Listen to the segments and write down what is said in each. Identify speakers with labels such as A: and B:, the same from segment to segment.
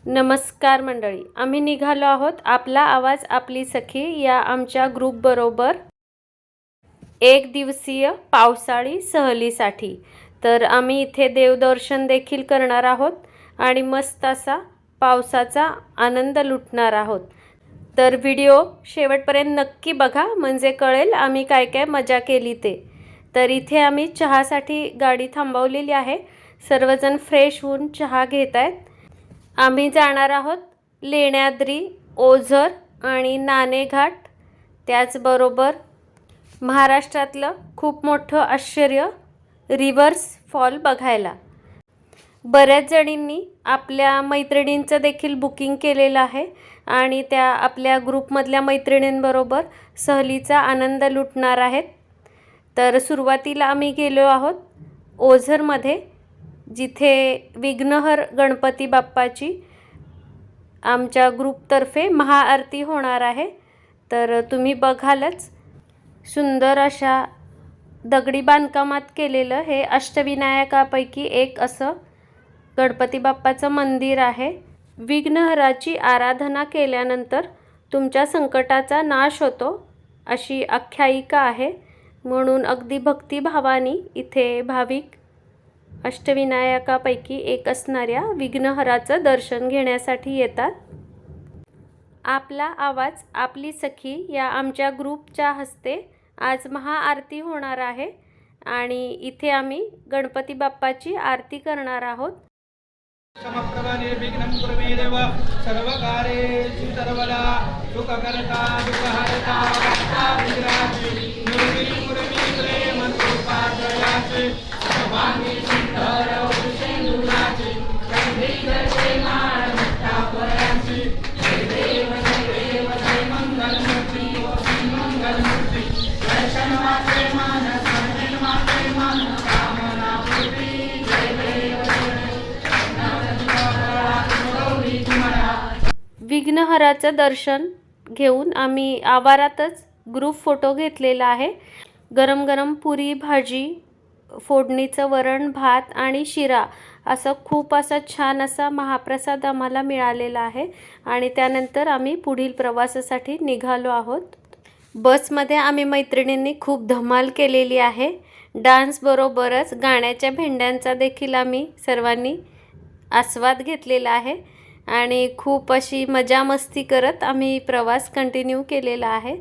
A: नमस्कार मंडळी, आम्ही निघालो आहोत आपला आवाज आपली सखी या आमच्या ग्रुपबरोबर एक दिवसीय पावसाळी सहलीसाठी। तर आम्ही इथे देवदर्शन देखील करणार आहोत आणि मस्त असा पावसाचा आनंद लुटणार आहोत। तर व्हिडिओ शेवटपर्यंत नक्की बघा, म्हणजे कळेल आम्ही काय काय मजा केली ते। तर इथे आम्ही चहासाठी गाडी थांबवलेली आहे। सर्वजण फ्रेश होऊन चहा घेत आहेत। आम्ही जाणार आहोत लेण्याद्री, ओझर आणि नाणेघाट, त्याचबरोबर महाराष्ट्रातलं खूप मोठं आश्चर्य रिव्हर्स फॉल बघायला। बऱ्याच जणींनी आपल्या मैत्रिणींचं देखील बुकिंग केलेलं आहे आणि त्या आपल्या ग्रुपमधल्या मैत्रिणींबरोबर सहलीचा आनंद लुटणार आहेत। तर सुरुवातीला आम्ही गेलो आहोत ओझरमध्ये, जिथे विघ्नहर गणपती बाप्पाची आमच्या ग्रुपतर्फे महाआरती होणार आहे। तर तुम्ही बघालच, सुंदर अशा दगडी बांधकामात केलेलं हे अष्टविनायकापैकी एक असं गणपती बाप्पाचं मंदिर आहे। विघ्नहराची आराधना केल्यानंतर तुमच्या संकटाचा नाश होतो अशी आख्यायिका आहे, म्हणून अगदी भक्तिभावाने इथे भाविक अष्टविनायकापैकी एक असणाऱ्या विघ्नहराचं दर्शन घेण्यासाठी येतात। आपला आवाज आपली सखी या आमच्या ग्रुपच्या हस्ते आज महाआरती होणार आहे आणि इथे आम्ही गणपती बाप्पाची आरती करणार आहोत।
B: समप्रभा निर्विघ्नं कुरु देव सर्वकार्येषु सर्वदा सुखकर्ता दुःखहर्ता भक्ताभिरामि निर्विघ्नं प्रेम कृपादयाचे सर्वांगी सुंदर औषधुनाचे कंदीलचे मान मुक्तापरांची देव जय मंगलमूर्ती मंगलमूर्ती दर्शनाचे मान सर्वमाते मान कामना पूर्ती जय
A: विघ्नहराचं दर्शन घेऊन आम्ही आवारातच ग्रुप फोटो घेतलेला आहे। गरम गरम पुरी भाजी, फोडणीचं वरण भात आणि शिरा असं खूप असा छान असा महाप्रसाद आम्हाला मिळालेला आहे आणि त्यानंतर आम्ही पुढील प्रवासासाठी निघालो आहोत। बसमध्ये आम्ही मैत्रिणींनी खूप धमाल केलेली आहे। डान्स बरोबरच गाण्याच्या भेंड्यांचा देखील आम्ही सर्वांनी आस्वाद घेतलेला आहे आणि खूप अशी मजा मस्ती करत आम्ही प्रवास कंटिन्यू केलेला आहे।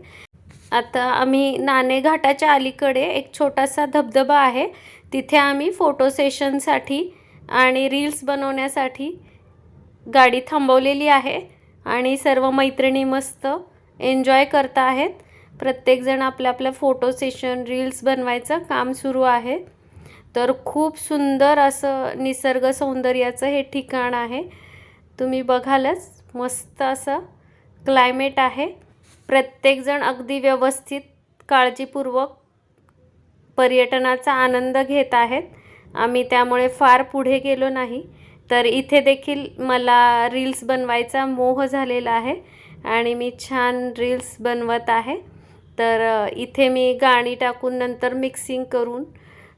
A: आता आम्ही नाणेघाटाच्या अलीकडे एक छोटासा धबधबा आहे, तिथे आम्ही फोटो सेशनसाठी आणि रील्स बनवण्यासाठी गाडी थांबवलेली आहे आणि सर्व मैत्रिणी मस्त एन्जॉय करत आहेत। प्रत्येकजण आपल्या आपल्या फोटो सेशन रील्स बनवायचं काम सुरू आहे। तर खूप सुंदर असं निसर्ग सौंदर्याचं हे ठिकाण आहे, तुम्ही बघालच, मस्त असं क्लायमेट आहे। प्रत्येकजण अगदी व्यवस्थित काळजीपूर्वक पर्यटनाचा आनंद घेत आहेत। आम्ही त्यामुळे फार पुढे गेलो नाही। तर इथे देखील मला रील्स बनवायचा मोह झालेला आहे आणि मी छान रील्स बनवत आहे। तर इथे मी गाणी टाकून नंतर मिक्सिंग करून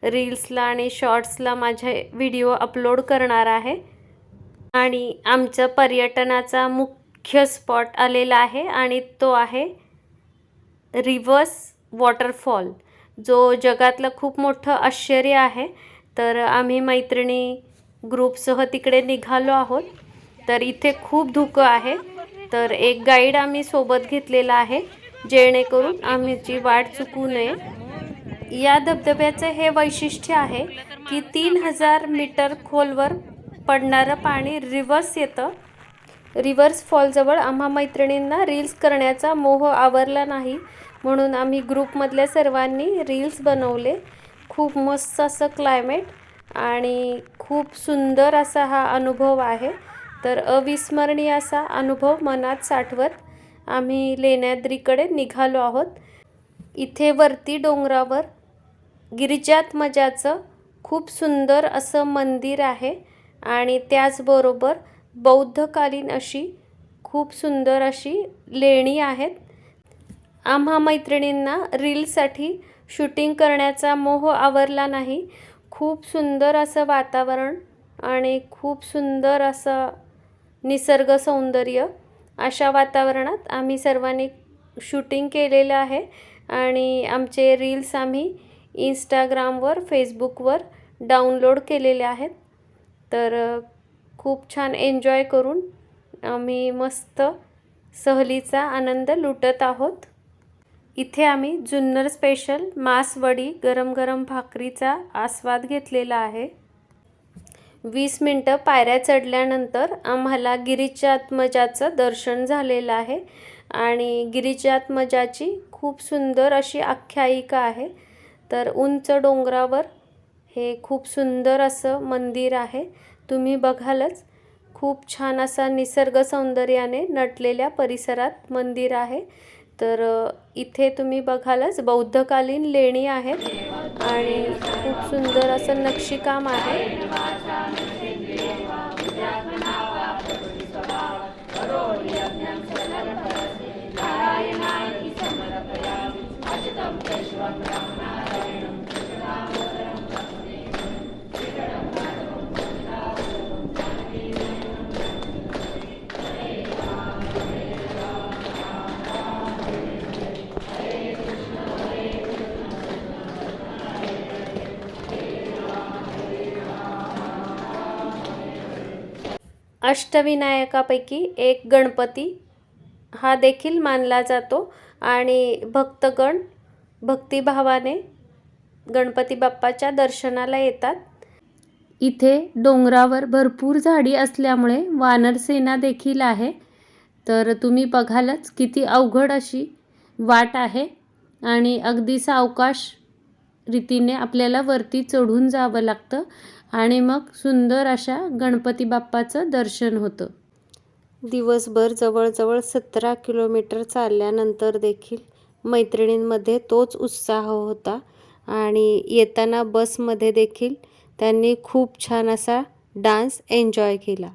A: रील्सला आणि शॉर्ट्सला माझे व्हिडिओ अपलोड करणार आहे। आणि आमचं पर्यटनाचा मुख्य स्पॉट आलेला आहे आणि तो आहे रिव्हर्स वॉटरफॉल, जो जगातलं खूप मोठं आश्चर्य आहे। तर आम्ही मैत्रिणी ग्रुपसह तिकडे निघालो आहोत। तर इथे खूप धुकं आहे, तर एक गाईड आम्ही सोबत घेतलेला आहे जेणेकरून आमची वाट चुकू नये। या धबधब्याचे हे वैशिष्ट्य आहे की 3000 मीटर खोलवर पडणारं पाणी रिव्हर्स येतं। रिव्हर्स फॉलजवळ आम्हा मैत्रिणींना रील्स करण्याचा मोह आवरला नाही, म्हणून आम्ही ग्रुपमधल्या सर्वांनी रील्स बनवले। खूप मस्त असं क्लायमेट आणि खूप सुंदर असा हा अनुभव आहे। तर अविस्मरणीय असा अनुभव मनात साठवत आम्ही लेण्याद्रीकडे निघालो आहोत। इथे वरती डोंगरावर गिरिजात्मजाचं खूप सुंदर असं मंदिर आहे आणि त्याचबरोबर बौद्धकालीन अशी खूप सुंदर अशी लेणी आहेत। आम्हा मैत्रिणींना रील्ससाठी शूटिंग करण्याचा मोह आवरला नाही। खूप सुंदर असं वातावरण आणि खूप सुंदर असं निसर्ग सौंदर्य अशा वातावरणात आम्ही सर्वांनी शूटिंग केलेलं आहे आणि आमचे रील्स आम्ही इंस्टाग्रामवर फेसबुकवर डाउनलोड केलेले आहेत. तर खूप छान एन्जॉय करून आम्ही मस्त सहलीचा आनंद लुटत आहोत. इथे आम्ही जुन्नर स्पेशल मासवडी गरम गरम भाकरीचा आस्वाद घेतलेला आहे. 20 मिनटं पायऱ्या चढल्यानंतर आम्हाला गिरिजात्मजाचं दर्शन झालेलं आहे आणि गिरिजात्मजाची खूप सुंदर अशी आख्यायिका आहे. तर उंच डोंगरावर हे खूप सुंदर असं मंदिर आहे. तुम्ही बघालच खूप छान असा निसर्ग सौंदर्याने नटलेल्या परिसरात मंदिर आहे. तर इथे तुम्ही बघालच बौद्धकालीन लेणी आहेत आणि खूप सुंदर असं नक्षीकाम आहे. अष्टविनायकापैकी एक गणपती हा देखील मानला जातो आणि भक्तगण भक्तिभावाने गणपती बाप्पाच्या दर्शनाला येतात. इथे डोंगरावर भरपूर झाडी असल्यामुळे वानरसेना देखील आहे. तर तुम्ही बघालच किती अवघड अशी वाट आहे आणि अगदी सावकाश रीतीने आपल्याला वरती चढून जावं लागतं आणि मग सुंदर अशा गणपती बाप्पाचं दर्शन होतं. दिवसभर जवळजवळ 17 किलोमीटर चालल्यानंतर देखील मैत्रिणींमध्ये तोच उत्साह होता आणि येताना बसमध्ये देखील त्यांनी खूप छान असा डान्स एन्जॉय केला.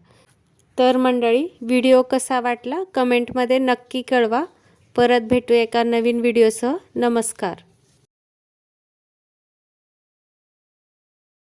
A: तर मंडळी, व्हिडिओ कसा वाटला कमेंटमध्ये नक्की कळवा. परत भेटू एका नवीन व्हिडिओसह. नमस्कार.